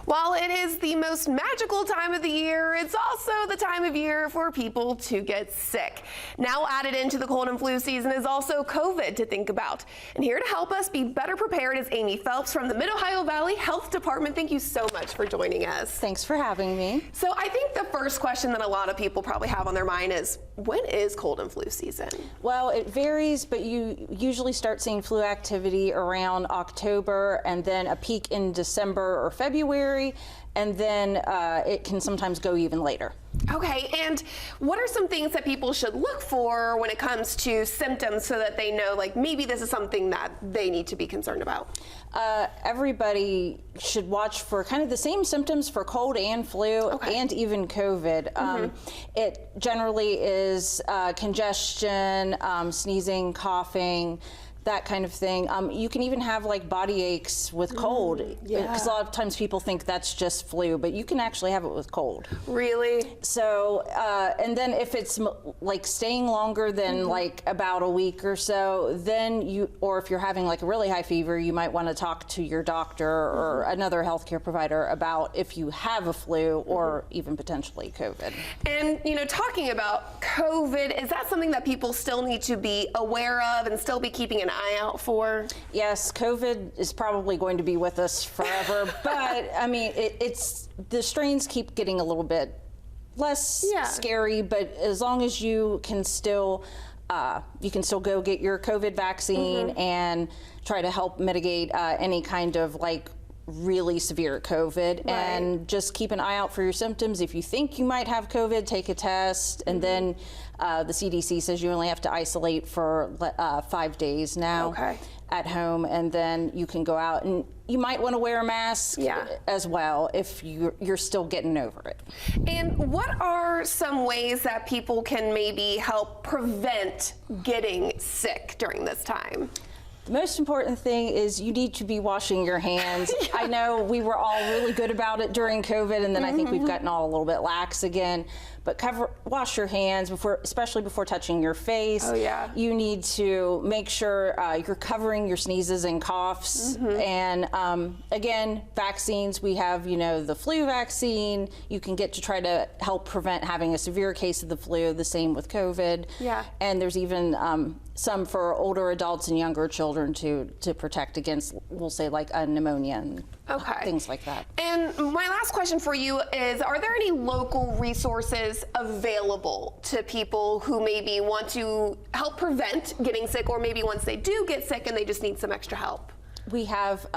While it is the most magical time of the year, it's also the time of year for people to get sick. Now added into the cold and flu season is also COVID to think about. And here to help us be better prepared is Amy Phelps from the Mid-Ohio Valley Health Department. Thank you so much for joining us. Thanks for having me. So I think the first question that a lot of people probably have on their mind is, when is cold and flu season? Well, it varies, but you usually start seeing flu activity around October and then a peak in December or February, and then it can sometimes go even later. Okay, and what are some things that people should look for when it comes to symptoms so that they know, like, maybe this is something that they need to be concerned about? Everybody should watch for kind of the same symptoms for cold and flu and even COVID. It generally is congestion, sneezing, coughing, that kind of thing. You can even have like body aches with cold, because a lot of times people think that's just flu, but you can actually have it with cold. Really? So, and then if it's like staying longer than like about a week or so, then or if you're having like a really high fever, you might want to talk to your doctor or another healthcare provider about if you have a flu or even potentially COVID. And, you know, talking about COVID, is that something that people still need to be aware of and still be keeping an eye out for? Yes, COVID is probably going to be with us forever, but I mean, the strains keep getting a little bit less scary, but as long as you can still go get your COVID vaccine and try to help mitigate any kind of like really severe COVID, and just keep an eye out for your symptoms. If you think you might have COVID, take a test, and then the CDC says you only have to isolate for 5 days now at home, and then you can go out, and you might want to wear a mask as well if you're still getting over it. And what are some ways that people can maybe help prevent getting sick during this time? The most important thing is you need to be washing your hands. I know we were all really good about it during COVID, and then I think we've gotten all a little bit lax again. But wash your hands especially before touching your face. Oh yeah. You need to make sure you're covering your sneezes and coughs. And again, vaccines. We have, you know, the flu vaccine. You can get to try to help prevent having a severe case of the flu. The same with COVID. Yeah. And there's even some for older adults and younger children to protect against, we'll say, like pneumonia and things like that. And my last question for you is, are there any local resources available to people who maybe want to help prevent getting sick, or maybe once they do get sick and they just need some extra help? We have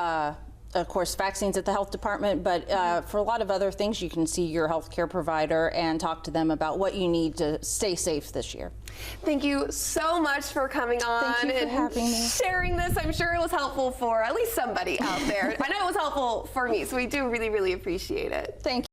of course, vaccines at the health department, but for a lot of other things, you can see your healthcare provider and talk to them about what you need to stay safe this year. Thank you so much for coming on and sharing this. I'm sure it was helpful for at least somebody out there. I know it was helpful for me, so we do really, really appreciate it. Thank you.